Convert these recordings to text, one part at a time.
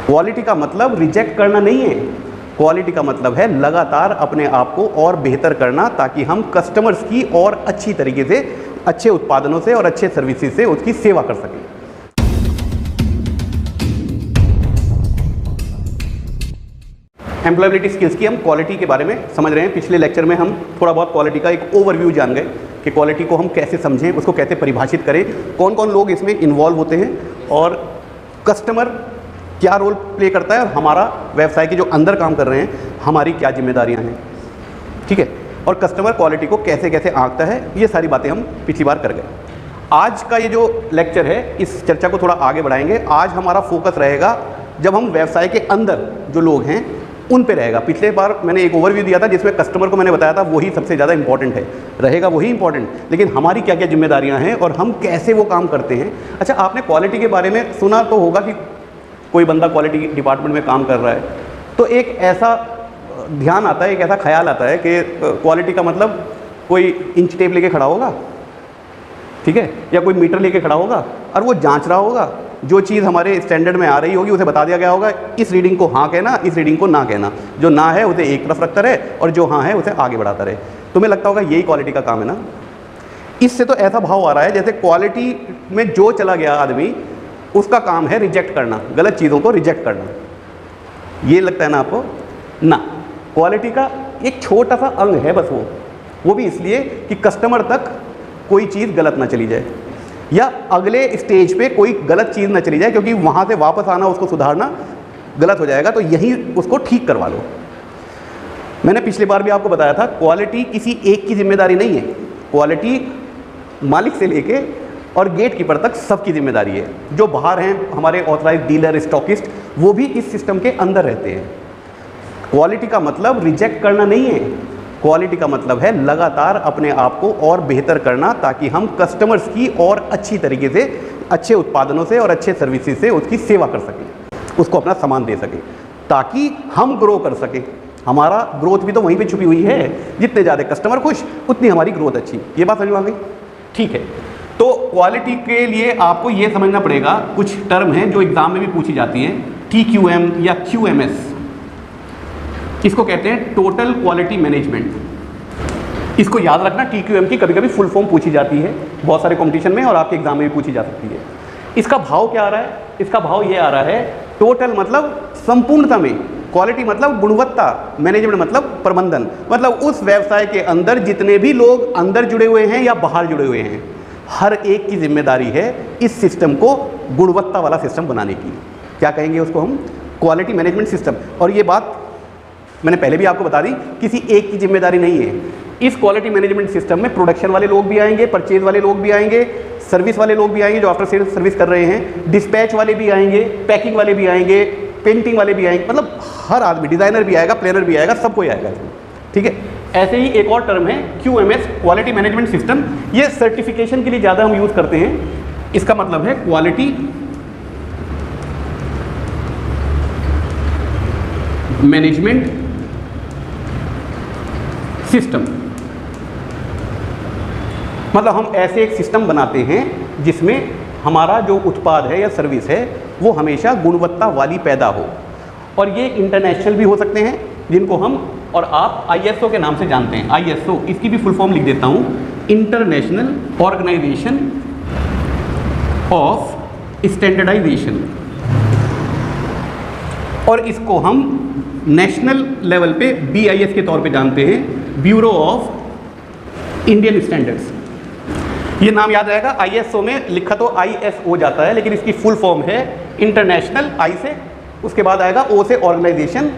Quality का मतलब reject करना नहीं है, क्वालिटी का मतलब है लगातार अपने आप को और बेहतर करना, ताकि हम कस्टमर्स की और अच्छी तरीके से, अच्छे उत्पादनों से और अच्छे सर्विसेज से उसकी सेवा कर सकें। एम्प्लॉयबिलिटी स्किल्स की हम क्वालिटी के बारे में समझ रहे हैं। पिछले लेक्चर में हम थोड़ा बहुत क्वालिटी का एक ओवरव्यू जान गए कि क्वालिटी को हम कैसे समझें, उसको कैसे परिभाषित करें, कौन कौन लोग इसमें इन्वॉल्व होते हैं और कस्टमर क्या रोल प्ले करता है और हमारा व्यवसाय के जो अंदर काम कर रहे हैं हमारी क्या जिम्मेदारियां हैं, ठीक है, और कस्टमर क्वालिटी को कैसे कैसे आंकता है, ये सारी बातें हम पिछली बार कर गए। आज का ये जो लेक्चर है इस चर्चा को थोड़ा आगे बढ़ाएंगे। आज हमारा फोकस रहेगा जब हम व्यवसाय के अंदर जो लोग हैं उन पे रहेगा। पिछले बार मैंने एक ओवरव्यू दिया था जिसमें कस्टमर को मैंने बताया था वही सबसे ज़्यादा इंपॉर्टेंट है, रहेगा वही इंपॉर्टेंट, लेकिन हमारी क्या क्या जिम्मेदारियां हैं और हम कैसे वो काम करते हैं। अच्छा, आपने क्वालिटी के बारे में सुना तो होगा कि कोई बंदा क्वालिटी डिपार्टमेंट में काम कर रहा है तो एक ऐसा ध्यान आता है, एक ऐसा ख्याल आता है कि क्वालिटी का मतलब कोई इंच टेप लेके खड़ा होगा, ठीक है, या कोई मीटर लेके खड़ा होगा और वो जांच रहा होगा, जो चीज़ हमारे स्टैंडर्ड में आ रही होगी उसे बता दिया गया होगा, इस रीडिंग को हाँ कहना, इस रीडिंग को ना कहना, जो ना है उसे एक तरफ रखता रहे और जो हाँ है उसे आगे बढ़ाता रहे। तुम्हें लगता होगा यही क्वालिटी का काम है ना। इससे तो ऐसा भाव आ रहा है जैसे क्वालिटी में जो चला गया आदमी उसका काम है रिजेक्ट करना, गलत चीज़ों को रिजेक्ट करना। ये लगता है ना आपको? ना, क्वालिटी का एक छोटा सा अंग है बस वो भी इसलिए कि कस्टमर तक कोई चीज़ गलत ना चली जाए या अगले स्टेज पे कोई गलत चीज़ ना चली जाए, क्योंकि वहाँ से वापस आना, उसको सुधारना गलत हो जाएगा, तो यहीं उसको ठीक करवा लो। मैंने पिछली बार भी आपको बताया था क्वालिटी किसी एक की जिम्मेदारी नहीं है, क्वालिटी मालिक से लेके और गेट कीपर तक सबकी जिम्मेदारी है। जो बाहर हैं हमारे ऑथराइज डीलर, स्टॉकिस्ट, वो भी इस सिस्टम के अंदर रहते हैं। क्वालिटी का मतलब रिजेक्ट करना नहीं है, क्वालिटी का मतलब है लगातार अपने आप को और बेहतर करना, ताकि हम कस्टमर्स की और अच्छी तरीके से, अच्छे उत्पादनों से और अच्छे सर्विसेज से उसकी सेवा कर सकें, उसको अपना सामान दे सकें, ताकि हम ग्रो कर सकें। हमारा ग्रोथ भी तो वहीं पे छुपी हुई है, जितने ज़्यादा कस्टमर खुश उतनी हमारी ग्रोथ अच्छी। ये बात समझ में आ गई? ठीक है, तो क्वालिटी के लिए आपको ये समझना पड़ेगा, कुछ टर्म हैं जो एग्जाम में भी पूछी जाती हैं, TQM या QMS, इसको कहते हैं टोटल क्वालिटी मैनेजमेंट। इसको याद रखना, TQM की कभी कभी फुल फॉर्म पूछी जाती है बहुत सारे कंपटीशन में और आपके एग्जाम में भी पूछी जा सकती है। इसका भाव क्या आ रहा है? इसका भाव ये आ रहा है, टोटल मतलब संपूर्णता में, क्वालिटी मतलब गुणवत्ता, मैनेजमेंट मतलब प्रबंधन, मतलब उस व्यवसाय के अंदर जितने भी लोग अंदर जुड़े हुए हैं या बाहर जुड़े हुए हैं, हर एक की जिम्मेदारी है इस सिस्टम को गुणवत्ता वाला सिस्टम बनाने की। क्या कहेंगे उसको हम? Quality management system. और ये बात मैंने पहले भी आपको बता दी, किसी एक की जिम्मेदारी नहीं है। इस क्वालिटी मैनेजमेंट सिस्टम में प्रोडक्शन वाले लोग भी आएंगे, परचेज वाले लोग भी आएंगे, सर्विस वाले लोग भी आएंगे जो आफ्टर सेल्स सर्विस कर रहे हैं, डिस्पैच वाले भी आएंगे, पैकिंग वाले भी आएंगे, पेंटिंग वाले भी आएंगे, मतलब हर आदमी, डिज़ाइनर भी आएगा, प्लानर भी आएगा, सबको आएगा, ठीक है। ऐसे ही एक और टर्म है QMS, क्वालिटी मैनेजमेंट सिस्टम। ये सर्टिफिकेशन के लिए ज़्यादा हम यूज़ करते हैं। इसका मतलब है क्वालिटी मैनेजमेंट सिस्टम, मतलब हम ऐसे एक सिस्टम बनाते हैं जिसमें हमारा जो उत्पाद है या सर्विस है वो हमेशा गुणवत्ता वाली पैदा हो। और ये इंटरनेशनल भी हो सकते हैं, जिनको हम और आप ISO के नाम से जानते हैं। ISO, इसकी भी फुल फॉर्म लिख देता हूँ, इंटरनेशनल ऑर्गेनाइजेशन ऑफ स्टैंडर्डाइजेशन, और इसको हम नेशनल लेवल पे BIS के तौर पे जानते हैं, ब्यूरो ऑफ इंडियन स्टैंडर्ड्स। ये नाम याद रहेगा। ISO में लिखा तो ISO जाता है, लेकिन इसकी फुल फॉर्म है इंटरनेशनल, I से, उसके बाद आएगा O से ऑर्गेनाइजेशन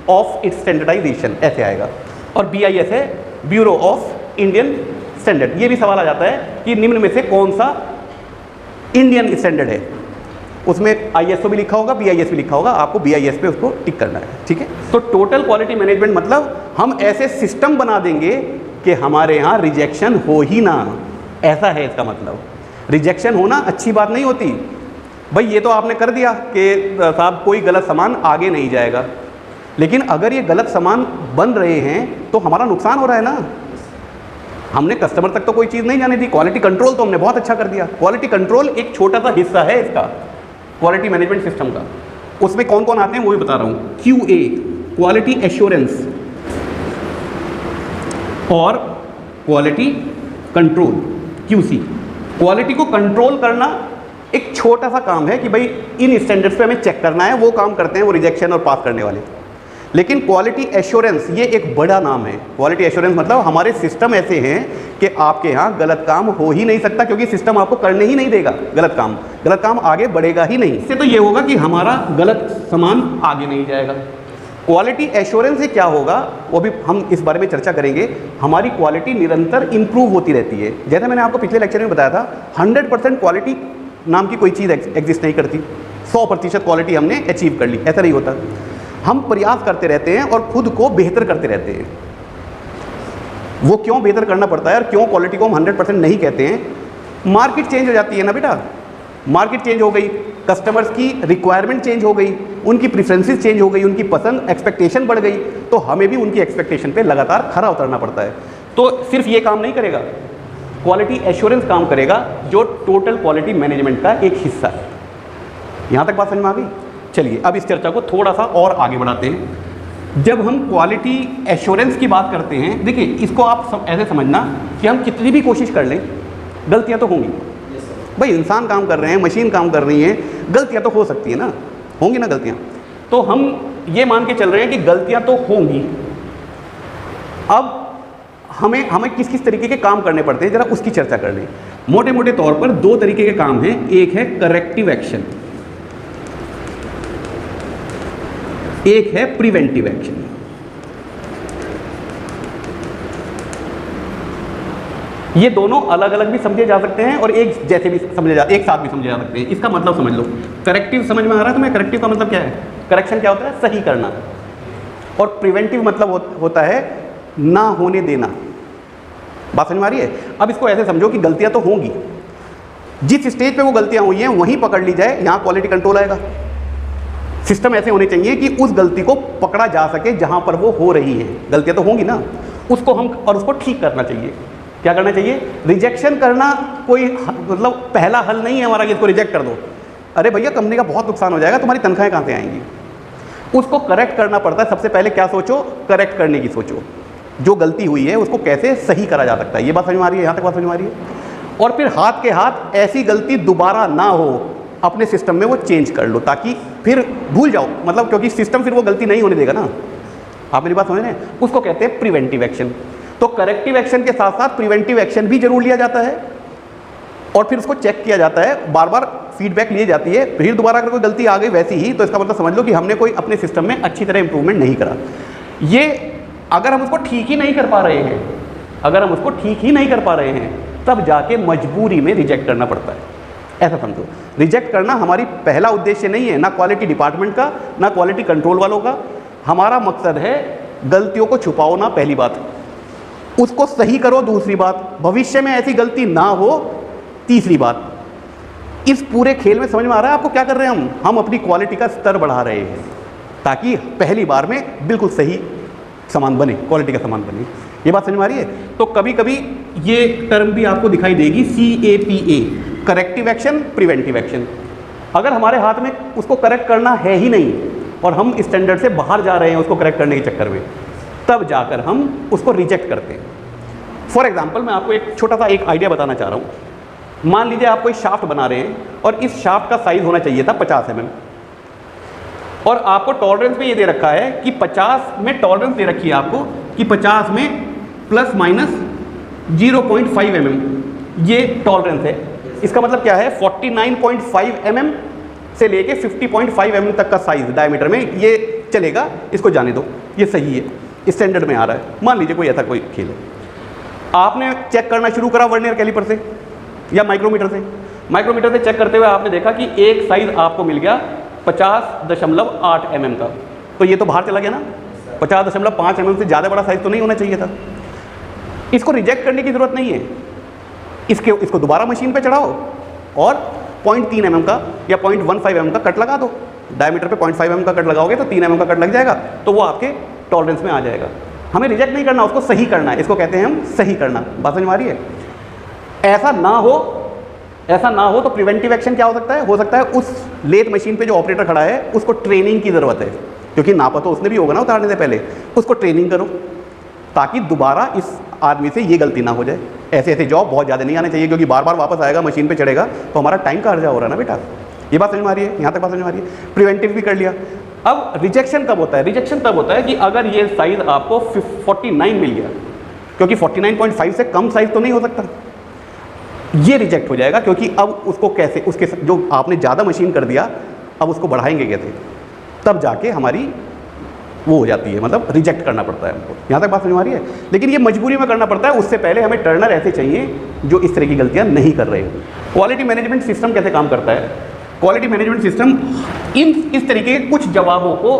ऑफ इट्स स्टैंडर्डाइजेशन, ऐसे आएगा, और BIS है ब्यूरो ऑफ इंडियन स्टैंडर्ड। ये भी सवाल आ जाता है कि निम्न में से कौन सा इंडियन स्टैंडर्ड है, उसमें ISO भी लिखा होगा, BIS भी लिखा होगा, आपको BIS पे उसको टिक करना है, ठीक है। तो टोटल क्वालिटी मैनेजमेंट मतलब हम ऐसे सिस्टम बना देंगे कि हमारे यहाँ रिजेक्शन हो ही ना, ऐसा है इसका मतलब। रिजेक्शन होना अच्छी बात नहीं होती भाई, ये तो आपने कर दिया कि साहब कोई गलत सामान आगे नहीं जाएगा, लेकिन अगर ये गलत सामान बन रहे हैं तो हमारा नुकसान हो रहा है ना। हमने कस्टमर तक तो कोई चीज़ नहीं जाने दी, क्वालिटी कंट्रोल तो हमने बहुत अच्छा कर दिया। क्वालिटी कंट्रोल एक छोटा सा हिस्सा है इसका, क्वालिटी मैनेजमेंट सिस्टम का। उसमें कौन कौन आते हैं वो भी बता रहा हूँ। QA क्वालिटी एश्योरेंस और क्वालिटी कंट्रोल QC। क्वालिटी को कंट्रोल करना एक छोटा सा काम है कि भाई इन स्टैंडर्ड्स पे हमें चेक करना है, वो काम करते हैं वो रिजेक्शन और पास करने वाले। लेकिन क्वालिटी एश्योरेंस ये एक बड़ा नाम है। क्वालिटी एश्योरेंस मतलब हमारे सिस्टम ऐसे हैं कि आपके यहाँ गलत काम हो ही नहीं सकता, क्योंकि सिस्टम आपको करने ही नहीं देगा गलत काम आगे बढ़ेगा ही नहीं। इससे तो ये होगा कि हमारा गलत सामान आगे नहीं जाएगा। क्वालिटी एश्योरेंस से क्या होगा वो भी हम इस बारे में चर्चा करेंगे। हमारी क्वालिटी निरंतर इंप्रूव होती रहती है। जैसे मैंने आपको पिछले लेक्चर में बताया था, 100% क्वालिटी नाम की कोई चीज़ एग्जिस्ट नहीं करती। 100% क्वालिटी हमने अचीव कर ली, ऐसा नहीं होता। हम प्रयास करते रहते हैं और खुद को बेहतर करते रहते हैं। वो क्यों बेहतर करना पड़ता है और क्यों क्वालिटी को हम 100% नहीं कहते हैं? मार्केट चेंज हो जाती है ना बेटा, मार्केट चेंज हो गई, कस्टमर्स की रिक्वायरमेंट चेंज हो गई, उनकी प्रेफरेंसेस चेंज हो गई, उनकी पसंद एक्सपेक्टेशन बढ़ गई, तो हमें भी उनकी एक्सपेक्टेशन पे लगातार खरा उतरना पड़ता है। तो सिर्फ ये काम नहीं करेगा, क्वालिटी एश्योरेंस काम करेगा, जो टोटल क्वालिटी मैनेजमेंट का एक हिस्सा है। यहाँ तक बात समझ में आ गई? चलिए अब इस चर्चा को थोड़ा सा और आगे बढ़ाते हैं। जब हम क्वालिटी एश्योरेंस की बात करते हैं, देखिए इसको आप ऐसे समझना कि हम कितनी भी कोशिश कर लें, गलतियाँ तो होंगी। भाई इंसान काम कर रहे हैं, मशीन काम कर रही है, गलतियाँ तो हो सकती है ना, होंगी ना गलतियाँ। तो हम ये मान के चल रहे हैं कि गलतियाँ तो होंगी। अब हमें किस किस तरीके के काम करने पड़ते हैं, ज़रा उसकी चर्चा कर लें। मोटे मोटे तौर पर दो तरीके के काम हैं। एक है करेक्टिव एक्शन, एक है प्रिवेंटिव एक्शन। ये दोनों अलग अलग भी समझे जा सकते हैं और एक जैसे भी एक साथ भी समझे जा सकते हैं। इसका मतलब समझ लो। करेक्टिव समझ में आ रहा है तुम्हें? करेक्टिव का मतलब क्या है? करेक्शन क्या होता है? सही करना। और प्रिवेंटिव मतलब होता है ना होने देना। बात समझ में आ रही है? अब इसको ऐसे समझो कि गलतियां तो होंगी, जिस स्टेज पे वो गलतियां हुई हैं वहीं पकड़ ली जाए, यहाँ क्वालिटी कंट्रोल आएगा। सिस्टम ऐसे होने चाहिए कि उस गलती को पकड़ा जा सके जहां पर वो हो रही है। गलतियां तो होंगी ना, उसको ठीक करना चाहिए। क्या करना चाहिए? रिजेक्शन करना कोई मतलब पहला हल नहीं है हमारा कि इसको रिजेक्ट कर दो। अरे भैया कंपनी का बहुत नुकसान हो जाएगा, तुम्हारी तनख्वाहें कहाँ से आएंगी? उसको करेक्ट करना पड़ता है। सबसे पहले क्या सोचो? करेक्ट करने की सोचो। जो गलती हुई है उसको कैसे सही करा जा सकता है। ये बात समझ में आ रही है? यहाँ तक बात समझ में आ रही है? और फिर हाथ के हाथ ऐसी गलती दोबारा ना हो, अपने सिस्टम में वो चेंज कर लो, ताकि फिर भूल जाओ, मतलब क्योंकि सिस्टम फिर वो गलती नहीं होने देगा ना। आप मेरी बात समझ रहे हैं? उसको कहते हैं प्रिवेंटिव एक्शन। तो करेक्टिव एक्शन के साथ साथ प्रिवेंटिव एक्शन भी जरूर लिया जाता है और फिर उसको चेक किया जाता है, बार बार फीडबैक ली जाती है। फिर दोबारा अगर कोई गलती आ गई वैसी ही, तो इसका मतलब समझ लो कि हमने कोई अपने सिस्टम में अच्छी तरह इंप्रूवमेंट नहीं करा। ये अगर हम उसको ठीक ही नहीं कर पा रहे हैं, तब जाके मजबूरी में रिजेक्ट करना पड़ता है। ऐसा समझो, रिजेक्ट करना हमारी पहला उद्देश्य नहीं है, ना क्वालिटी डिपार्टमेंट का, ना क्वालिटी कंट्रोल वालों का। हमारा मकसद है गलतियों को छुपाओ ना, पहली बात, उसको सही करो, दूसरी बात भविष्य में ऐसी गलती ना हो, तीसरी बात। इस पूरे खेल में समझ में आ रहा है आपको क्या कर रहे हैं हम अपनी क्वालिटी का स्तर बढ़ा रहे हैं, ताकि पहली बार में बिल्कुल सही सामान बने, क्वालिटी का सामान बने। ये बात समझ में आ रही है? तो कभी कभी ये टर्म भी आपको दिखाई देगी, CAPA, corrective action, preventive action. अगर हमारे हाथ में उसको करेक्ट करना है ही नहीं और हम स्टैंडर्ड से बाहर जा रहे हैं उसको करेक्ट करने के चक्कर में, तब जाकर हम उसको रिजेक्ट करते हैं। फॉर एग्जाम्पल मैं आपको एक छोटा सा एक आइडिया बताना चाह रहा हूँ। मान लीजिए आप कोई शाफ्ट बना रहे हैं और इस शाफ्ट का साइज़ होना चाहिए था 50 mm, और आपको टॉलरेंस में ये दे रखा है कि 50 में टॉलरेंस दे रखी है आपको कि 50 में प्लस माइनस 0.5 mm ये टॉलरेंस है। इसका मतलब क्या है? 49.5 mm से लेके 50.5 mm तक का साइज डायमीटर में ये चलेगा, इसको जाने दो, ये सही है, स्टैंडर्ड में आ रहा है। मान लीजिए कोई ऐसा कोई खेल है, आपने चेक करना शुरू करा वर्नियर कैलिपर से या माइक्रोमीटर से। माइक्रोमीटर से चेक करते हुए आपने देखा कि एक साइज आपको मिल गया 50.8 mm का, तो ये तो बाहर चला गया ना। 50.5 mm से ज़्यादा बड़ा साइज तो नहीं होना चाहिए था। इसको रिजेक्ट करने की ज़रूरत नहीं है, इसको दोबारा मशीन पे चढ़ाओ और 0.3 mm का या 0.15 mm का कट लगा दो। डायमीटर पे 0.5 mm का कट लगाओगे तो 3 mm का कट लग जाएगा, तो वो आपके टॉलरेंस में आ जाएगा। हमें रिजेक्ट नहीं करना, उसको सही करना है, इसको कहते हैं हम सही करना। बात समझ में आ रही है? ऐसा ना हो ऐसा ना हो तो प्रिवेंटिव एक्शन क्या हो सकता है? हो सकता है उस लेथ मशीन पे जो ऑपरेटर खड़ा है उसको ट्रेनिंग की ज़रूरत है, क्योंकि नापा तो उसने भी होगा ना उतारने से पहले, उसको ट्रेनिंग करो ताकि दोबारा इस आदमी से ये गलती ना हो जाए। ऐसे ऐसे जॉब बहुत ज़्यादा नहीं आने चाहिए, क्योंकि बार बार वापस आएगा मशीन पे चढ़ेगा तो हमारा टाइम का अर्जा हो रहा है ना बेटा। ये बात समझ में आ रही है? यहाँ तक बात समझ में आ रही है? प्रिवेंटिव भी कर लिया। अब रिजेक्शन कब होता है? रिजेक्शन तब होता है कि अगर ये साइज़ आपको 49 मिल गया, क्योंकि 49.5 से कम साइज़ तो नहीं हो सकता, ये रिजेक्ट हो जाएगा, क्योंकि अब उसको कैसे, उसके जो आपने ज़्यादा मशीन कर दिया अब उसको बढ़ाएंगे कैसे, तब जाके हमारी वो हो जाती है, मतलब रिजेक्ट करना पड़ता है हमको। यहाँ तक बात समझ में आ रही है? लेकिन ये मजबूरी में करना पड़ता है, उससे पहले हमें टर्नर ऐसे चाहिए जो इस तरह की गलतियाँ नहीं कर रहे हो। क्वालिटी मैनेजमेंट सिस्टम कैसे काम करता है? क्वालिटी मैनेजमेंट सिस्टम इस तरीके के कुछ जवाबों को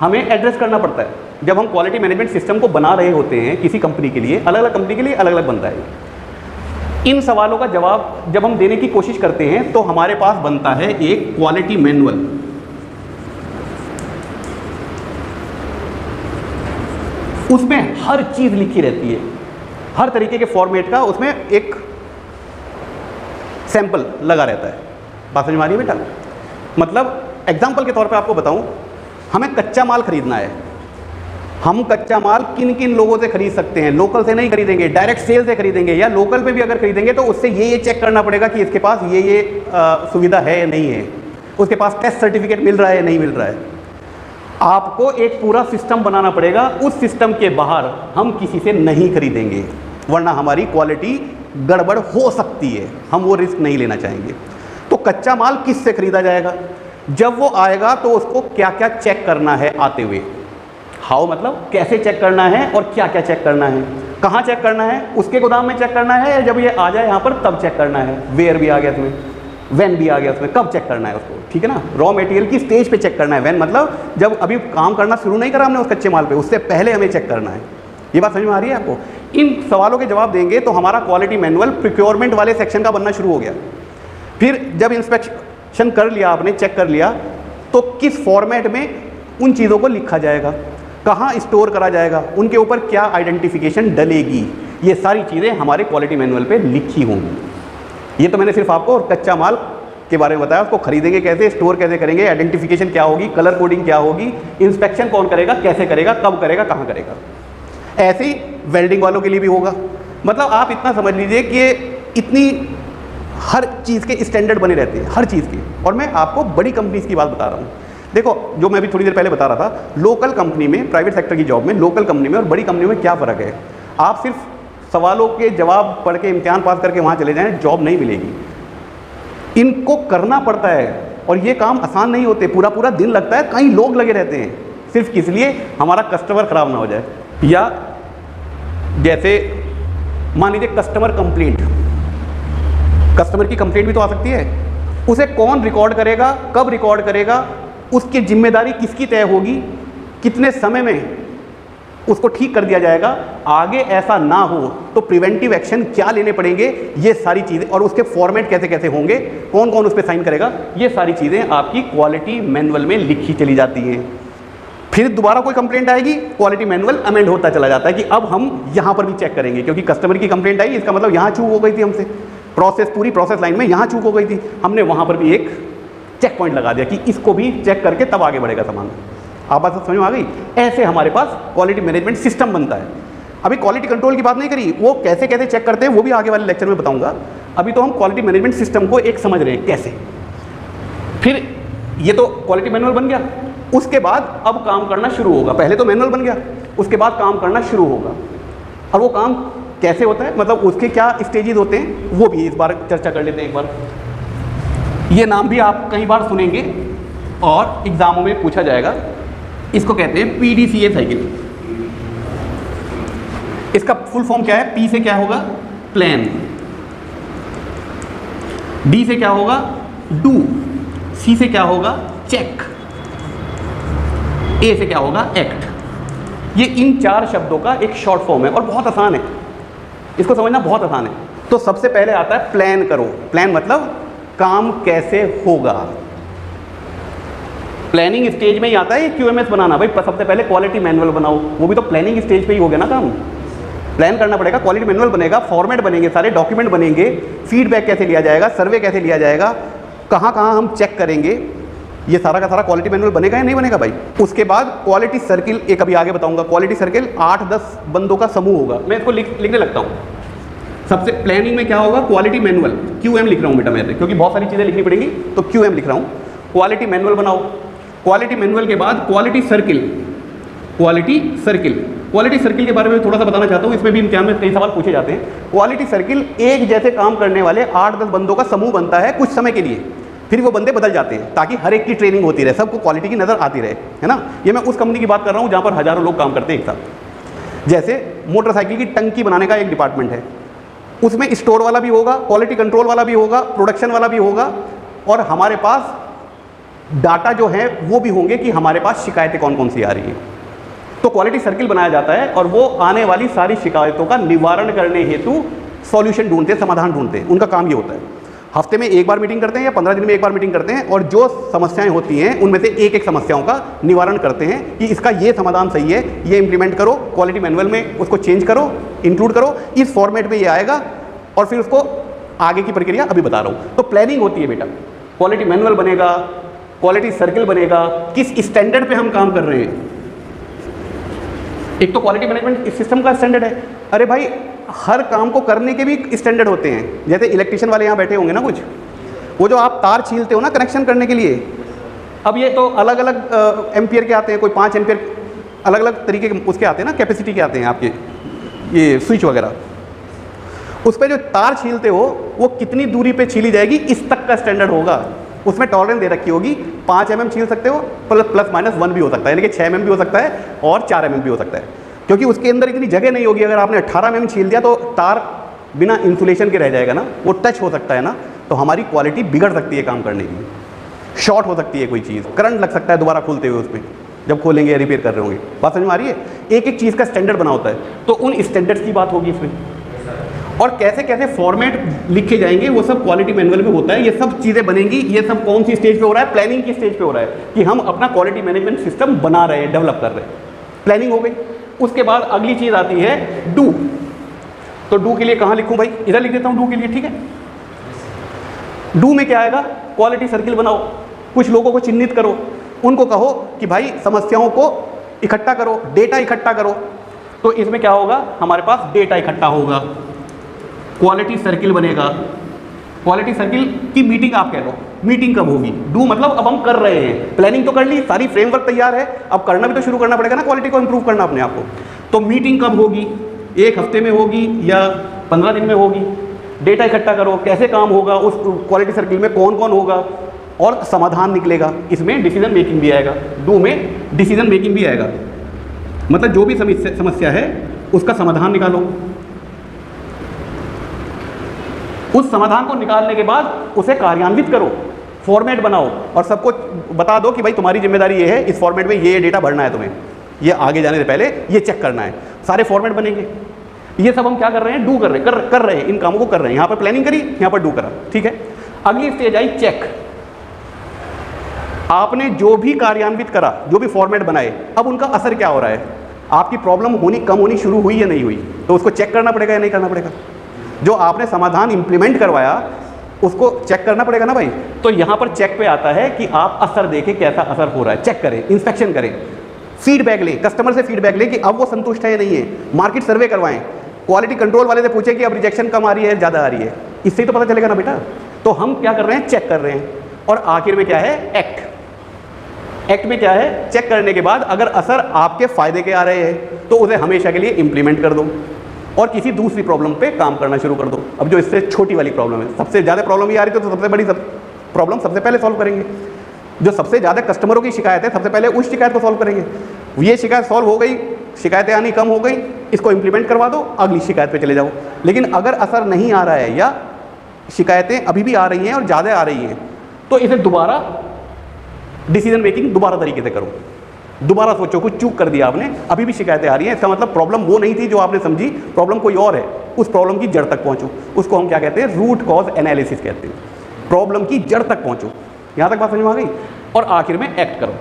हमें एड्रेस करना पड़ता है। जब हम क्वालिटी मैनेजमेंट सिस्टम को बना रहे होते हैं किसी कंपनी के लिए, अलग अलग कंपनी के लिए अलग अलग बनता है। इन सवालों का जवाब जब हम देने की कोशिश करते हैं तो हमारे पास बनता है एक क्वालिटी मैनुअल। उसमें हर चीज़ लिखी रहती है, हर तरीके के फॉर्मेट का उसमें एक सैंपल लगा रहता है। बात समझ में आ रही है बेटा? मतलब एग्जाम्पल के तौर पे आपको बताऊं, हमें कच्चा माल खरीदना है। हम कच्चा माल किन किन लोगों से खरीद सकते हैं? लोकल से नहीं खरीदेंगे, डायरेक्ट सेल से खरीदेंगे, या लोकल पे भी अगर खरीदेंगे तो उससे ये चेक करना पड़ेगा कि इसके पास ये सुविधा है या नहीं है, उसके पास टेस्ट सर्टिफिकेट मिल रहा है या नहीं मिल रहा है। आपको एक पूरा सिस्टम बनाना पड़ेगा। उस सिस्टम के बाहर हम किसी से नहीं खरीदेंगे, वरना हमारी क्वालिटी गड़बड़ हो सकती है, हम वो रिस्क नहीं लेना चाहेंगे। तो कच्चा माल किस से खरीदा जाएगा? जब वो आएगा तो उसको क्या क्या चेक करना है आते हुए। हाउ मतलब कैसे चेक करना है और क्या क्या चेक करना है, कहाँ चेक करना है, उसके गोदाम में चेक करना है या जब ये आ जाए यहाँ पर तब चेक करना है। वेयर भी आ गया इसमें, व्हेन भी आ गया उसमें, कब चेक करना है उसको, ठीक है ना। रॉ मटेरियल की स्टेज पे चेक करना है। व्हेन मतलब जब अभी काम करना शुरू नहीं करा हमने उस कच्चे माल पे, उससे पहले हमें चेक करना है। ये बात समझ में आ रही है आपको? इन सवालों के जवाब देंगे तो हमारा क्वालिटी मैनुअल प्रोक्योरमेंट वाले सेक्शन का बनना शुरू हो गया। फिर जब इंस्पेक्शन कर लिया आपने, चेक कर लिया, तो किस फॉर्मेट में उन चीज़ों को लिखा जाएगा, कहाँ स्टोर करा जाएगा, उनके ऊपर क्या आइडेंटिफिकेशन डलेगी, ये सारी चीज़ें हमारे क्वालिटी मैनुअल पे लिखी होंगी। ये तो मैंने सिर्फ आपको कच्चा माल के बारे में बताया, उसको खरीदेंगे कैसे, स्टोर कैसे करेंगे, आइडेंटिफिकेशन क्या होगी, कलर कोडिंग क्या होगी, इंस्पेक्शन कौन करेगा, कैसे करेगा, कब करेगा, कहाँ करेगा। ऐसे ही वेल्डिंग वालों के लिए भी होगा। मतलब आप इतना समझ लीजिए कि इतनी हर चीज़ के स्टैंडर्ड बने रहते हैं, हर चीज़ के। और मैं आपको बड़ी कंपनीज़ की बात बता रहा हूँ। देखो, जो मैं भी थोड़ी देर पहले बता रहा था, लोकल कंपनी में, प्राइवेट सेक्टर की जॉब में, लोकल कंपनी में और बड़ी कंपनी में क्या फ़र्क है। आप सिर्फ सवालों के जवाब पढ़ के इम्तिहान पास करके वहाँ चले जाएँ, जॉब नहीं मिलेगी। इनको करना पड़ता है और ये काम आसान नहीं होते, पूरा पूरा दिन लगता है, कई लोग लगे रहते हैं सिर्फ किस लिए, हमारा कस्टमर ख़राब ना हो जाए। या जैसे मान लीजिए कस्टमर कंप्लेंट, कस्टमर की कंप्लेंट भी तो आ सकती है। उसे कौन रिकॉर्ड करेगा, कब रिकॉर्ड करेगा, उसकी जिम्मेदारी किसकी तय होगी, कितने समय में उसको ठीक कर दिया जाएगा, आगे ऐसा ना हो तो प्रिवेंटिव एक्शन क्या लेने पड़ेंगे, ये सारी चीज़ें, और उसके फॉर्मेट कैसे कैसे होंगे, कौन कौन उस पर साइन करेगा, ये सारी चीज़ें आपकी क्वालिटी मैनुअल में लिखी चली जाती हैं। फिर दोबारा कोई कंप्लेंट आएगी, क्वालिटी मैनुअल अमेंड होता चला जाता है कि अब हम यहाँ पर भी चेक करेंगे, क्योंकि कस्टमर की कंप्लेंट आई, इसका मतलब यहाँ चूक हो गई थी हमसे, प्रोसेस, पूरी प्रोसेस लाइन में यहाँ चूक हो गई थी, हमने वहाँ पर भी एक चेक पॉइंट लगा दिया कि इसको भी चेक करके तब आगे बढ़ेगा सामान। आप बात समझ में आ गई? ऐसे हमारे पास क्वालिटी मैनेजमेंट सिस्टम बनता है। अभी क्वालिटी कंट्रोल की बात नहीं करी, वो कैसे कैसे चेक करते हैं वो भी आगे वाले लेक्चर में बताऊंगा। अभी तो हम क्वालिटी मैनेजमेंट सिस्टम को एक समझ रहे हैं कैसे। फिर ये तो क्वालिटी मैनुअल बन गया, उसके बाद अब काम करना शुरू होगा। पहले तो मैनुअल बन गया, उसके बाद काम करना शुरू होगा। और वो काम कैसे होता है, मतलब उसके क्या स्टेजेस होते हैं, वो भी इस बार चर्चा कर लेते हैं एक बार। ये नाम भी आप कई बार सुनेंगे और एग्जामों में पूछा जाएगा। इसको कहते हैं PDCA साइकिल। इसका फुल फॉर्म क्या है? P से क्या होगा? प्लान, D से क्या होगा? डू, C से क्या होगा? चेक, A से क्या होगा? एक्ट। ये इन 4 शब्दों का एक शॉर्ट फॉर्म है और बहुत आसान है, इसको समझना बहुत आसान है। तो सबसे पहले आता है प्लान करो। प्लान मतलब काम कैसे होगा। प्लानिंग स्टेज में ही आता है QMS बनाना। भाई सबसे पहले क्वालिटी मैनुअल बनाओ, वो भी तो प्लानिंग स्टेज पे ही हो गया ना काम। प्लान करना पड़ेगा, क्वालिटी मैनुअल बनेगा, फॉर्मेट बनेंगे, सारे डॉक्यूमेंट बनेंगे, फीडबैक कैसे लिया जाएगा, सर्वे कैसे लिया जाएगा, कहाँ कहाँ हम चेक करेंगे, ये सारा का सारा क्वालिटी मैनुअल बनेगा या नहीं बनेगा भाई। उसके बाद क्वालिटी सर्किल, एक अभी आगे बताऊंगा, क्वालिटी सर्किल 8-10 बंदों का समूह होगा। मैं इसको लिखने लगता हूँ। सबसे प्लानिंग में क्या होगा, क्वालिटी मैनुअल, QM लिख रहा हूँ बेटा मैं, क्योंकि बहुत सारी चीज़ें लिखनी पड़ेंगी, तो QM लिख रहा हूँ। क्वालिटी मैनुअल बनाओ, क्वालिटी मैनुअल के बाद quality circle, quality circle, quality circle के बारे में थोड़ा सा बताना चाहता हूँ, इसमें भी इम्तिहान में कई सवाल पूछे जाते हैं। क्वालिटी सर्किल एक जैसे काम करने वाले 8-10 बंदों का समूह बनता है कुछ समय के लिए, फिर वो बंदे बदल जाते हैं ताकि हर एक की ट्रेनिंग होती रहे, सबको क्वालिटी की नज़र आती रहे, है ना। ये मैं उस कंपनी की बात कर रहा हूँ जहाँ पर हज़ारों लोग काम करते हैं एक साथ। जैसे मोटरसाइकिल की टंकी बनाने का एक डिपार्टमेंट है, उसमें स्टोर वाला भी होगा, क्वालिटी कंट्रोल वाला भी होगा, प्रोडक्शन वाला भी होगा, और हमारे पास डाटा जो है वो भी होंगे कि हमारे पास शिकायतें कौन कौन सी आ रही हैं। तो क्वालिटी सर्किल बनाया जाता है और वो आने वाली सारी शिकायतों का निवारण करने हेतु सॉल्यूशन ढूंढते हैं, समाधान ढूंढते हैं। उनका काम ये होता है। हफ्ते में एक बार मीटिंग करते हैं या 15 दिन में एक बार मीटिंग करते हैं, और जो समस्याएं होती हैं उनमें से एक एक समस्याओं का निवारण करते हैं कि इसका ये समाधान सही है, ये इंप्लीमेंट करो, क्वालिटी मैनुअल में उसको चेंज करो, इंक्लूड करो, इस फॉर्मेट में ये आएगा, और फिर उसको आगे की प्रक्रिया अभी बता रहा हूँ। तो प्लानिंग होती है बेटा, क्वालिटी मैनुअल बनेगा, क्वालिटी सर्किल बनेगा, किस स्टैंडर्ड पे हम काम कर रहे हैं। एक तो क्वालिटी मैनेजमेंट सिस्टम का स्टैंडर्ड है। अरे भाई, हर काम को करने के भी स्टैंडर्ड होते हैं। जैसे इलेक्ट्रिशियन वाले यहाँ बैठे होंगे ना कुछ, वो जो आप तार छीलते हो ना कनेक्शन करने के लिए, अब ये तो अलग अलग एम्पियर के आते हैं, कोई 5 एम्पियर, अलग अलग तरीके के उसके आते हैं ना, कैपेसिटी के आते हैं आपके ये स्विच वगैरह। उस पर जो तार छीलते हो वो कितनी दूरी पे छीली जाएगी, इस तक का स्टैंडर्ड होगा। उसमें टॉलरेंस दे रखी होगी, 5 mm छील सकते हो, प्लस माइनस 1 भी हो सकता है, यानी कि 6 mm भी हो सकता है और 4 mm भी हो सकता है, क्योंकि उसके अंदर इतनी जगह नहीं होगी। अगर आपने 18 mm छील दिया तो तार बिना इंसुलेशन के रह जाएगा ना, वो टच हो सकता है ना, तो हमारी क्वालिटी बिगड़ सकती है काम करने की। शॉर्ट हो सकती है कोई चीज़, करंट लग सकता है दोबारा खोलते हुए उसमें, जब खोलेंगे या रिपेयर कर रहे होंगे। बात समझ में आ रही है। एक एक चीज़ का स्टैंडर्ड बना होता है, तो उन स्टैंडर्ड्स की बात होगी इसमें, और कैसे कैसे फॉर्मेट लिखे जाएंगे वो सब क्वालिटी मैनुअल में होता है। ये सब चीज़ें बनेंगी। ये सब कौन सी स्टेज पे हो रहा है, प्लानिंग की स्टेज पे हो रहा है, कि हम अपना क्वालिटी मैनेजमेंट सिस्टम बना रहे हैं, डेवलप कर रहे हैं। प्लानिंग हो गई। उसके बाद अगली चीज़ आती है डू। तो डू के लिए कहाँ लिखूँ भाई, इधर लिख देता हूँ डू के लिए, ठीक है। डू में क्या आएगा, क्वालिटी सर्किल बनाओ, कुछ लोगों को चिन्हित करो, उनको कहो कि भाई समस्याओं को इकट्ठा करो, डेटा इकट्ठा करो। तो इसमें क्या होगा, हमारे पास डेटा इकट्ठा होगा, क्वालिटी सर्किल बनेगा। क्वालिटी सर्किल की मीटिंग आप कह लो, मीटिंग कब होगी, डू मतलब अब हम कर रहे हैं। प्लानिंग तो कर ली, सारी फ्रेमवर्क तैयार है, अब करना भी तो शुरू करना पड़ेगा ना, क्वालिटी को इंप्रूव करना अपने आप को। तो मीटिंग कब होगी, 1 हफ्ते में होगी या 15 दिन में होगी। डेटा इकट्ठा करो, कैसे काम होगा, उस क्वालिटी सर्किल में कौन कौन होगा, और समाधान निकलेगा। इसमें डिसीजन मेकिंग भी आएगा, डू में डिसीजन मेकिंग भी आएगा। मतलब जो भी समस्या है उसका समाधान निकालो, उस समाधान को निकालने के बाद उसे कार्यान्वित करो, फॉर्मेट बनाओ, और सबको बता दो कि भाई तुम्हारी जिम्मेदारी ये है, इस फॉर्मेट में ये डेटा भरना है तुम्हें, ये आगे जाने से पहले ये चेक करना है। सारे फॉर्मेट बनेंगे। ये सब हम क्या कर रहे हैं, डू कर रहे हैं, कर रहे हैं, इन कामों को कर रहे हैं। यहाँ पर प्लानिंग करी, यहाँ पर डू करा, ठीक है। अगली स्टेज आई चेक। आपने जो भी कार्यान्वित करा, जो भी फॉर्मेट बनाए, अब उनका असर क्या हो रहा है, आपकी प्रॉब्लम होनी कम होनी शुरू हुई या नहीं हुई, तो उसको चेक करना पड़ेगा या नहीं करना पड़ेगा। जो आपने समाधान इंप्लीमेंट करवाया उसको चेक करना पड़ेगा ना भाई। तो यहाँ पर चेक पे आता है कि आप असर देखें, कैसा असर हो रहा है, चेक करें, इंस्पेक्शन करें, फीडबैक लें, कस्टमर से फीडबैक लें कि अब वो संतुष्ट है या नहीं है, मार्केट सर्वे करवाएं, क्वालिटी कंट्रोल वाले से पूछें कि अब रिजेक्शन कम आ रही है, ज़्यादा आ रही है, इससे ही तो पता चलेगा ना बेटा। तो हम क्या कर रहे हैं, चेक कर रहे हैं। और आखिर में क्या है, एक्ट। एक्ट में क्या है, चेक करने के बाद अगर असर आपके फ़ायदे के आ रहे हैं तो उसे हमेशा के लिए इम्प्लीमेंट कर दो, और किसी दूसरी प्रॉब्लम पे काम करना शुरू कर दो। अब जो इससे छोटी वाली प्रॉब्लम है, सबसे ज़्यादा प्रॉब्लम ये आ रही है तो सबसे बड़ी प्रॉब्लम सबसे पहले सॉल्व करेंगे। जो सबसे ज़्यादा कस्टमरों की शिकायत है, सबसे पहले उस शिकायत को सॉल्व करेंगे। ये शिकायत सॉल्व हो गई, शिकायतें आनी कम हो गई, इसको इम्प्लीमेंट करवा दो, अगली शिकायत पे चले जाओ। लेकिन अगर असर नहीं आ रहा है या शिकायतें अभी भी आ रही हैं और ज़्यादा आ रही हैं, तो इसे दोबारा डिसीजन मेकिंग दोबारा तरीके से करो। दोबारा सोचो, कुछ चूक कर दिया आपने, अभी भी शिकायतें आ रही हैं, इसका मतलब प्रॉब्लम वो नहीं थी जो आपने समझी, प्रॉब्लम कोई और है। उस प्रॉब्लम की जड़ तक पहुंचो, उसको हम क्या कहते हैं, रूट कॉज एनालिसिस कहते हैं। प्रॉब्लम की जड़ तक पहुंचो। यहाँ तक बात समझ में आ गई। और आखिर में एक्ट करो।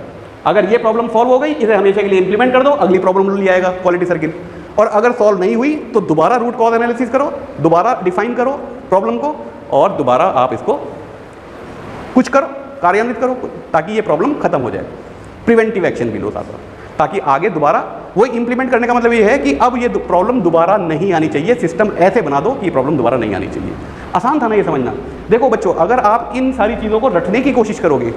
अगर ये प्रॉब्लम सॉल्व हो गई, इसे हमेशा के लिए इंप्लीमेंट कर दो, अगली प्रॉब्लम ले आएगा क्वालिटी सर्किल। और अगर सॉल्व नहीं हुई तो दोबारा रूट कॉज एनालिसिस करो, दोबारा डिफाइन करो प्रॉब्लम को, और दोबारा आप इसको कुछ करो, कार्यान्वित करो, ताकि ये प्रॉब्लम खत्म हो जाए। प्रिवेंटिव एक्शन भी लो साथ, ताकि आगे दोबारा वो इंप्लीमेंट करने का मतलब ये है कि अब ये प्रॉब्लम दोबारा नहीं आनी चाहिए, सिस्टम ऐसे बना दो कि ये प्रॉब्लम दोबारा नहीं आनी चाहिए। आसान था ना ये समझना। देखो बच्चों, अगर आप इन सारी चीज़ों को रटने की कोशिश करोगे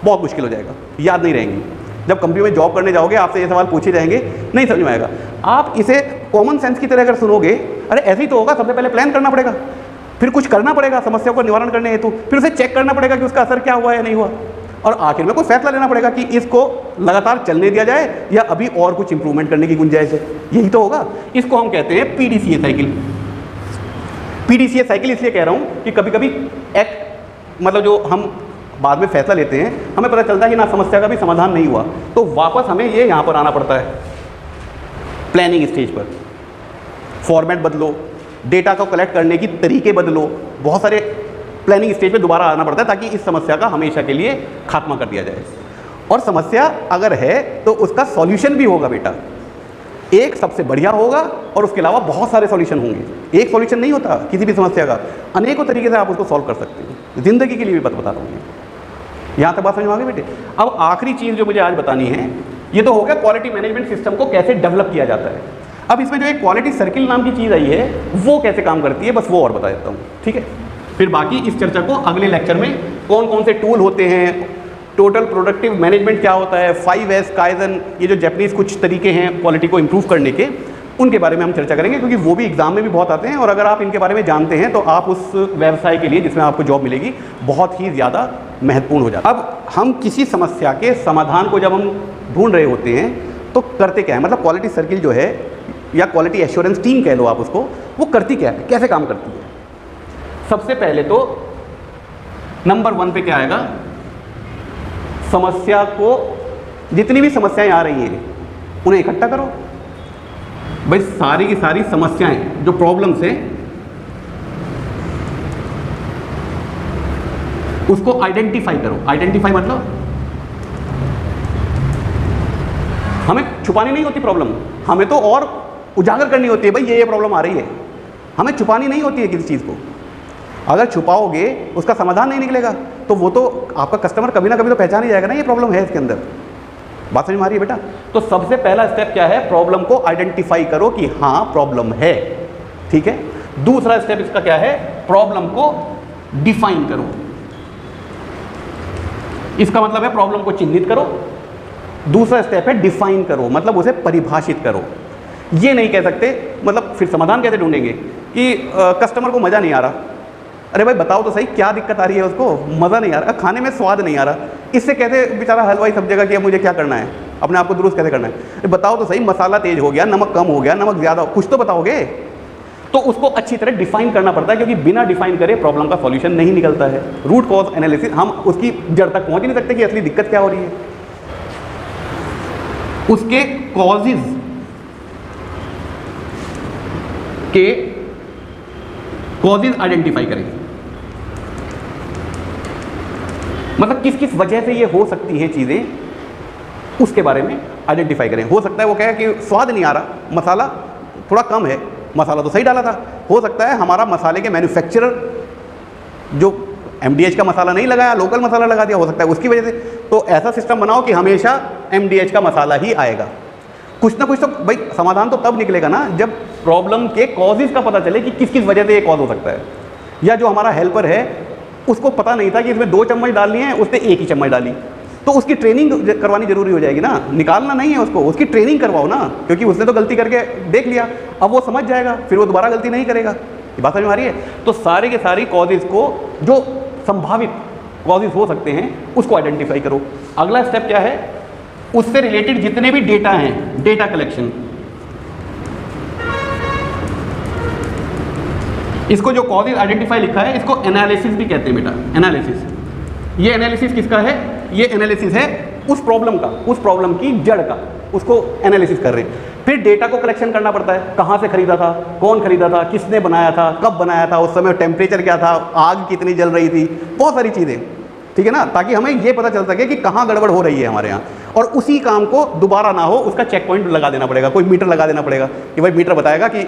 बहुत मुश्किल हो जाएगा, याद नहीं रहेंगी। जब कंपनी में जॉब करने जाओगे आपसे ये सवाल पूछे जाएंगे, नहीं समझ में आएगा। आप इसे कॉमन सेंस की तरह अगर सुनोगे, अरे ऐसे ही तो होगा, सबसे पहले प्लान करना पड़ेगा, फिर कुछ करना पड़ेगा समस्या को निवारण करने हेतु, फिर उसे चेक करना पड़ेगा कि उसका असर क्या हुआ या नहीं हुआ, और आखिर में कोई फैसला लेना पड़ेगा कि इसको लगातार चलने दिया जाए या अभी और कुछ इंप्रूवमेंट करने की गुंजाइश है। यही तो होगा। इसको हम कहते हैं पीडीसीए साइकिल। पीडीसीए साइकिल इसलिए कह रहा हूँ कि कभी कभी मतलब जो हम बाद में फैसला लेते हैं, हमें पता चलता है कि ना समस्या का भी समाधान नहीं हुआ, तो वापस हमें ये यहाँ पर आना पड़ता है प्लानिंग स्टेज पर। फॉर्मेट बदलो, डेटा को कलेक्ट करने की तरीके बदलो, बहुत सारे प्लानिंग स्टेज पे दोबारा आना पड़ता है ताकि इस समस्या का हमेशा के लिए खात्मा कर दिया जाए। और समस्या अगर है तो उसका सॉल्यूशन भी होगा बेटा, एक सबसे बढ़िया होगा और उसके अलावा बहुत सारे सॉल्यूशन होंगे। एक सॉल्यूशन नहीं होता किसी भी समस्या का, अनेकों तरीके से आप उसको सॉल्व कर सकते हैं। ज़िंदगी के लिए भी बता रहा हूँ, यहाँ तक बात समझ में आ गई बेटे। अब आखिरी चीज़ जो मुझे आज बतानी है, ये तो हो गया क्वालिटी मैनेजमेंट सिस्टम को कैसे डेवलप किया जाता है। अब इसमें जो एक क्वालिटी सर्किल नाम की चीज़ आई है वो कैसे काम करती है, बस वो और बता देता हूँ, ठीक है। फिर बाकी इस चर्चा को अगले लेक्चर में कौन कौन से टूल होते हैं, टोटल प्रोडक्टिव मैनेजमेंट क्या होता है, 5S काइजन, ये जो जापानीज़ कुछ तरीके हैं क्वालिटी को इम्प्रूव करने के, उनके बारे में हम चर्चा करेंगे, क्योंकि वो भी एग्जाम में भी बहुत आते हैं। और अगर आप इनके बारे में जानते हैं तो आप उस व्यवसाय के लिए जिसमें आपको जॉब मिलेगी बहुत ही ज़्यादा महत्वपूर्ण हो जाता है। अब हम किसी समस्या के समाधान को जब हम ढूंढ रहे होते हैं तो करते क्या है, मतलब क्वालिटी सर्किल जो है या क्वालिटी एश्योरेंस टीम कह लो आप उसको, वो करती क्या है, कैसे काम करती है। सबसे पहले तो नंबर 1 पे क्या आएगा, समस्या को, जितनी भी समस्याएं आ रही हैं उन्हें इकट्ठा करो। भाई सारी की सारी समस्याएं जो प्रॉब्लम्स हैं उसको आइडेंटिफाई करो। आइडेंटिफाई मतलब हमें छुपानी नहीं होती प्रॉब्लम, हमें तो और उजागर करनी होती है। भाई ये प्रॉब्लम आ रही है, हमें छुपानी नहीं होती है किसी चीज़ को। अगर छुपाओगे उसका समाधान नहीं निकलेगा तो वो तो आपका कस्टमर कभी ना कभी तो पहचान ही जाएगा ना ये प्रॉब्लम है इसके अंदर। बात समझ में आ रही है बेटा। तो सबसे पहला स्टेप क्या है, प्रॉब्लम को आइडेंटिफाई करो कि हाँ प्रॉब्लम है, ठीक है। दूसरा स्टेप इसका क्या है, प्रॉब्लम को डिफाइन करो। इसका मतलब है प्रॉब्लम को चिन्हित करो। दूसरा स्टेप है डिफाइन करो, मतलब उसे परिभाषित करो। ये नहीं कह सकते, मतलब फिर समाधान कैसे ढूंढेंगे कि कस्टमर को मज़ा नहीं आ रहा, अरे भाई बताओ तो सही क्या दिक्कत आ रही है, उसको मज़ा नहीं आ रहा, खाने में स्वाद नहीं आ रहा, इससे कैसे बेचारा हलवाई समझेगा कि अब मुझे क्या करना है, अपने आप को दुरुस्त कैसे करना है। बताओ तो सही, मसाला तेज हो गया, नमक कम हो गया, नमक ज़्यादा, कुछ तो बताओगे। तो उसको अच्छी तरह डिफाइन करना पड़ता है, क्योंकि बिना डिफाइन करे प्रॉब्लम का सॉल्यूशन नहीं निकलता है। रूट कॉज एनालिसिस, हम उसकी जड़ तक पहुंच ही नहीं सकते कि असली दिक्कत क्या हो रही है। उसके कॉजेज आइडेंटिफाई करें, मतलब किस किस वजह से ये हो सकती हैं चीज़ें, उसके बारे में आइडेंटिफाई करें। हो सकता है वो कहे कि स्वाद नहीं आ रहा, मसाला थोड़ा कम है, मसाला तो सही डाला था। हो सकता है हमारा मसाले के मैन्युफैक्चरर जो MDH का मसाला नहीं लगाया, लोकल मसाला लगा दिया, हो सकता है उसकी वजह से। तो ऐसा सिस्टम बनाओ कि हमेशा MDH का मसाला ही आएगा। कुछ ना कुछ तो भाई समाधान तो तब निकलेगा ना जब प्रॉब्लम के कॉजेज़ का पता चले कि किस किस वजह से ये कॉज हो सकता है। या जो हमारा हेल्पर है उसको पता नहीं था कि इसमें 2 चम्मच डालनी है, उसने 1 ही चम्मच डाली, तो उसकी ट्रेनिंग करवानी जरूरी हो जाएगी ना। निकालना नहीं है उसको, उसकी ट्रेनिंग करवाओ ना, क्योंकि उसने तो गलती करके देख लिया, अब वो समझ जाएगा, फिर वो दोबारा गलती नहीं करेगा। ये बात समझ में आ रही है। तो सारे के सारी कॉजेज़ को, जो संभावित कॉजेज़ हो सकते हैं, उसको आइडेंटिफाई करो। अगला स्टेप क्या है, उससे रिलेटेड जितने भी डेटा हैं, डेटा कलेक्शन। इसको जो कॉजेज आइडेंटिफाई लिखा है इसको एनालिसिस भी कहते हैं बेटा। एनालिसिस, ये एनालिसिस किसका है, ये एनालिसिस है उस प्रॉब्लम का, उस प्रॉब्लम की जड़ का, उसको एनालिसिस कर रहे हैं। फिर डेटा को कलेक्शन करना पड़ता है, कहाँ से खरीदा था, कौन खरीदा था, किसने बनाया था, कब बनाया था, उस समय टेम्परेचर क्या था, आग कितनी जल रही थी, बहुत सारी चीज़ें, ठीक है ना, ताकि हमें ये पता चल सके कि कहाँ गड़बड़ हो रही है हमारे यहाँ। और उसी काम को दोबारा ना हो उसका चेक पॉइंट लगा देना पड़ेगा, कोई मीटर लगा देना पड़ेगा कि भाई मीटर बताएगा कि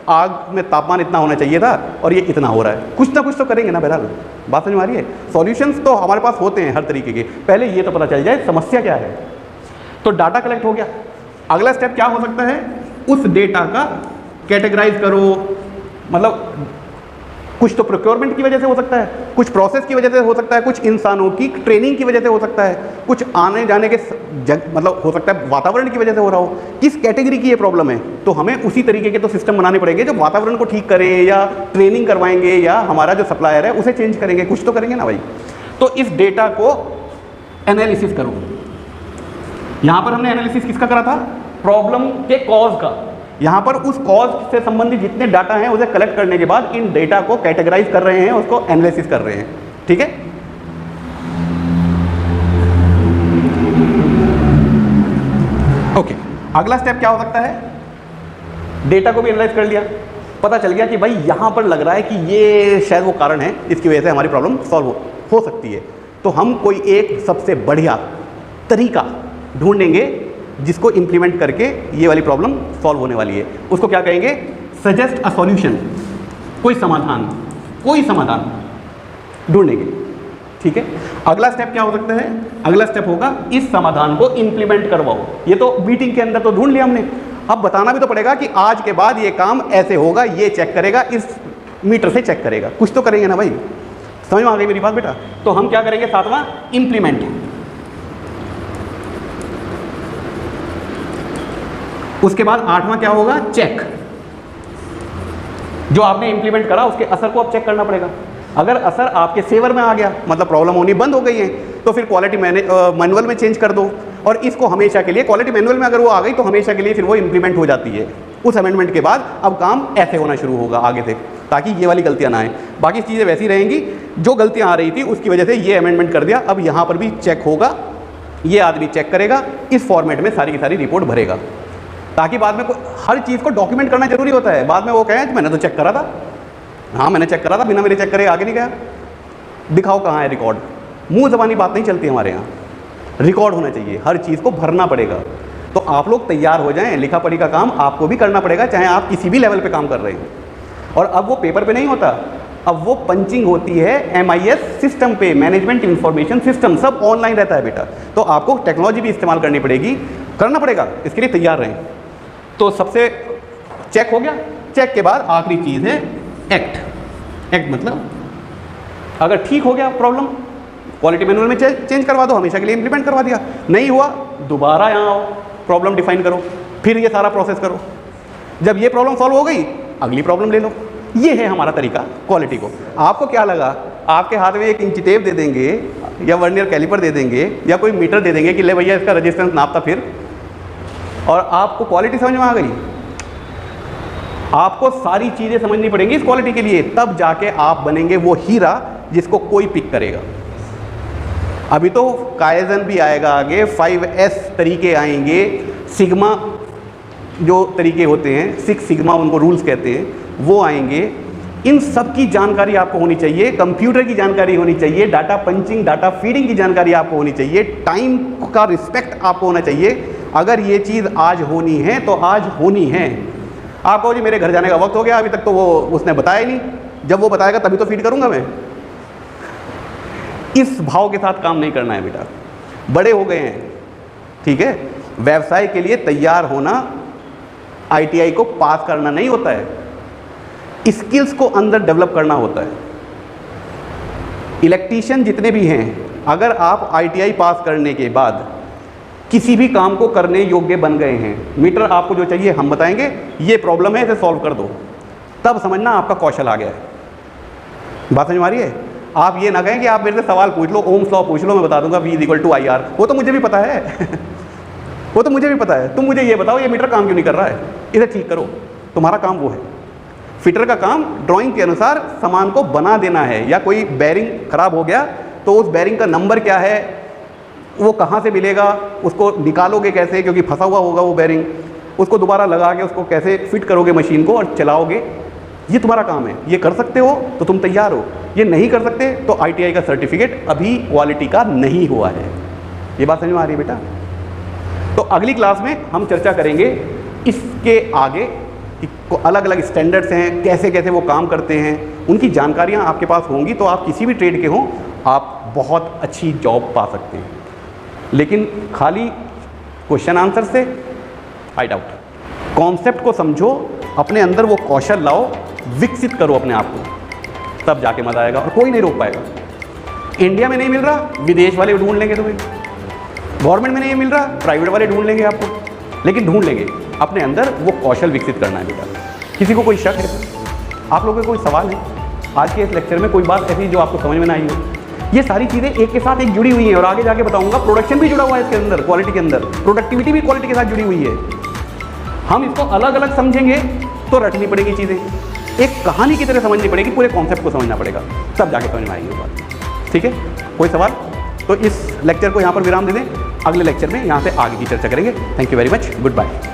आग में तापमान इतना होना चाहिए था और ये इतना हो रहा है। कुछ ना कुछ तो करेंगे ना बहरहाल, बात समझ में आ रही है। सॉल्यूशंस तो हमारे पास होते हैं हर तरीके के, पहले ये तो पता चल जाए समस्या क्या है। तो डाटा कलेक्ट हो गया, अगला स्टेप क्या हो सकता है, उस डेटा का कैटेगराइज करो, मतलब कुछ तो प्रोक्योरमेंट की वजह से हो सकता है, कुछ प्रोसेस की वजह से हो सकता है, कुछ इंसानों की ट्रेनिंग की वजह से हो सकता है, कुछ आने जाने के मतलब हो सकता है वातावरण की वजह से हो रहा हो। किस कैटेगरी की ये प्रॉब्लम है, तो हमें उसी तरीके के तो सिस्टम बनाने पड़ेंगे जो वातावरण को ठीक करें, या ट्रेनिंग करवाएंगे, या हमारा जो सप्लायर है उसे चेंज करेंगे, कुछ तो करेंगे ना भाई। तो इस डेटा को एनालिसिस करो। यहाँ पर हमने एनालिसिस किसका करा था, प्रॉब्लम के कॉज का। यहाँ पर उस कॉज से संबंधित जितने डाटा हैं उसे कलेक्ट करने के बाद इन डेटा को कैटेगराइज कर रहे हैं, उसको एनालिसिस कर रहे हैं, ठीक है। ओके, अगला स्टेप क्या हो सकता है, डेटा को भी एनालाइज कर लिया, पता चल गया कि भाई यहाँ पर लग रहा है कि ये शायद वो कारण है, इसकी वजह से हमारी प्रॉब्लम सॉल्व हो सकती है। तो हम कोई एक सबसे बढ़िया तरीका ढूंढेंगे जिसको इंप्लीमेंट करके ये वाली प्रॉब्लम सॉल्व होने वाली है। उसको क्या कहेंगे, सजेस्ट अ सॉल्यूशन, कोई समाधान ढूंढेंगे, ठीक है। अगला स्टेप क्या हो सकता है, अगला स्टेप होगा इस समाधान को इंप्लीमेंट करवाओ। ये तो मीटिंग के अंदर तो ढूंढ लिया हमने, अब बताना भी तो पड़ेगा कि आज के बाद ये काम ऐसे होगा, ये चेक करेगा, इस मीटर से चेक करेगा, कुछ तो करेंगे ना भाई। समझ में आ गई मेरी बात बेटा। तो हम क्या करेंगे, सातवां इंप्लीमेंट। उसके बाद आठवां क्या होगा, चेक। जो आपने इंप्लीमेंट करा उसके असर को अब चेक करना पड़ेगा। अगर असर आपके फेवर में आ गया, मतलब प्रॉब्लम होनी बंद हो गई है, तो फिर क्वालिटी मैनुअल में चेंज कर दो, और इसको हमेशा के लिए क्वालिटी मैनुअल में अगर वो आ गई तो हमेशा के लिए फिर वो इंप्लीमेंट हो जाती है। उस अमेंडमेंट के बाद अब काम ऐसे होना शुरू होगा आगे से, ताकि ये वाली गलतियां ना आए। बाकी चीज़ें वैसी रहेंगी, जो गलतियां आ रही थी उसकी वजह से ये अमेंडमेंट कर दिया, अब यहाँ पर भी चेक होगा, ये आदमी चेक करेगा, इस फॉर्मेट में सारी की सारी रिपोर्ट भरेगा, ताकि बाद में हर चीज़ को डॉक्यूमेंट करना जरूरी होता है। बाद में वो कहें मैंने तो चेक करा था, हाँ मैंने चेक करा था, बिना मेरे चेक करे आगे नहीं गया, दिखाओ कहाँ है रिकॉर्ड। मुंह ज़बानी बात नहीं चलती हमारे यहाँ, रिकॉर्ड होना चाहिए, हर चीज़ को भरना पड़ेगा। तो आप लोग तैयार हो जाएं, लिखा पढ़ी का काम आपको भी करना पड़ेगा, चाहे आप किसी भी लेवल पे काम कर रहे हैं। और अब वो पेपर पे नहीं होता, अब वो पंचिंग होती है MIS सिस्टम पे, मैनेजमेंट इंफॉर्मेशन सिस्टम, सब ऑनलाइन रहता है बेटा। तो आपको टेक्नोलॉजी भी इस्तेमाल करनी पड़ेगी, करना पड़ेगा, इसके लिए तैयार रहें। तो सबसे चेक हो गया, चेक के बाद आखिरी चीज़ है एक्ट। एक्ट मतलब अगर ठीक हो गया प्रॉब्लम, क्वालिटी मैनुअल में चेंज करवा दो, हमेशा के लिए इंप्लीमेंट करवा दिया, नहीं हुआ दोबारा यहाँ आओ, प्रॉब्लम डिफाइन करो, फिर ये सारा प्रोसेस करो। जब ये प्रॉब्लम सॉल्व हो गई, अगली प्रॉब्लम ले लो। ये है हमारा तरीका क्वालिटी को। आपको क्या लगा, आपके हाथ में एक इंची टेप दे देंगे या वर्नियर कैलिपर दे देंगे या कोई मीटर दे देंगे कि ले भैया इसका रेजिस्टेंस नापता फिर, और आपको क्वालिटी समझ में आ गई। आपको सारी चीज़ें समझनी पड़ेंगी इस क्वालिटी के लिए, तब जाके आप बनेंगे वो हीरा जिसको कोई पिक करेगा। अभी तो काइजन भी आएगा आगे, 5S तरीके आएंगे, सिग्मा जो तरीके होते हैं, 6 सिग्मा उनको रूल्स कहते हैं, वो आएंगे। इन सब की जानकारी आपको होनी चाहिए, कंप्यूटर की जानकारी होनी चाहिए, डाटा पंचिंग डाटा फीडिंग की जानकारी आपको होनी चाहिए, टाइम का रिस्पेक्ट आपको होना चाहिए। अगर ये चीज़ आज होनी है तो आज होनी है। आप कहो जी मेरे घर जाने का वक्त हो गया, अभी तक तो वो उसने बताया ही नहीं, जब वो बताएगा तभी तो फीड करूंगा मैं। इस भाव के साथ काम नहीं करना है बेटा, बड़े हो गए हैं, ठीक है। व्यवसाय के लिए तैयार होना ITI को पास करना नहीं होता है, स्किल्स को अंदर डेवलप करना होता है। इलेक्ट्रीशियन जितने भी हैं, अगर आप ITI पास करने के बाद किसी भी काम को करने योग्य बन गए हैं, मीटर आपको जो चाहिए हम बताएंगे, ये प्रॉब्लम है इसे सॉल्व कर दो, तब समझना आपका कौशल आ गया है। बात समझ में आ रही है। आप ये ना कहें कि आप मेरे से सवाल पूछ लो, ओम्स लॉ पूछ लो, मैं बता दूंगा V = IR, वो तो मुझे भी पता है वो तो मुझे भी पता है। तुम मुझे ये बताओ ये मीटर काम क्यों नहीं कर रहा है, इसे ठीक करो, तुम्हारा काम वो है। फिटर का काम ड्राइंग के अनुसार सामान को बना देना है, या कोई बेरिंग खराब हो गया तो उस बेरिंग का नंबर क्या है, वो कहाँ से मिलेगा, उसको निकालोगे कैसे, क्योंकि फंसा हुआ होगा वो बेरिंग, उसको दोबारा लगा के उसको कैसे फिट करोगे मशीन को और चलाओगे, ये तुम्हारा काम है। ये कर सकते हो तो तुम तैयार हो, ये नहीं कर सकते तो ITI का सर्टिफिकेट अभी क्वालिटी का नहीं हुआ है। ये बात समझ में आ रही है बेटा। तो अगली क्लास में हम चर्चा करेंगे इसके आगे कि अलग अलग स्टैंडर्ड्स हैं, कैसे कैसे वो काम करते हैं, उनकी जानकारियाँ आपके पास होंगी तो आप किसी भी ट्रेड के हों आप बहुत अच्छी जॉब पा सकते हैं। लेकिन खाली क्वेश्चन आंसर से आई डाउट। कॉन्सेप्ट को समझो, अपने अंदर वो कौशल लाओ, विकसित करो अपने आप को, तब जाके मज़ा आएगा और कोई नहीं रोक पाएगा। इंडिया में नहीं मिल रहा, विदेश वाले ढूंढ लेंगे तुम्हें। गवर्नमेंट में नहीं मिल रहा, प्राइवेट वाले ढूंढ लेंगे आपको, लेकिन ढूंढ लेंगे। अपने अंदर वो कौशल विकसित करना है बेटा। किसी को कोई शक है? आप लोगों को कोई सवाल है आज के इस लेक्चर में? कोई बात ऐसी जो आपको समझ में ना आई हो? ये सारी चीज़ें एक के साथ एक जुड़ी हुई हैं और आगे जाके बताऊंगा प्रोडक्शन भी जुड़ा हुआ है इसके अंदर, क्वालिटी के अंदर प्रोडक्टिविटी भी क्वालिटी के साथ जुड़ी हुई है। हम इसको अलग अलग समझेंगे तो रटनी पड़ेगी चीज़ें, एक कहानी की तरह समझनी पड़ेगी, पूरे कॉन्सेप्ट को समझना पड़ेगा, तब जाके समझ में आएगी बात। ठीक है, कोई सवाल? तो इस लेक्चर को यहाँ पर विराम दे दें, अगले लेक्चर में यहाँ से आगे की चर्चा करेंगे। Thank you very much, good bye.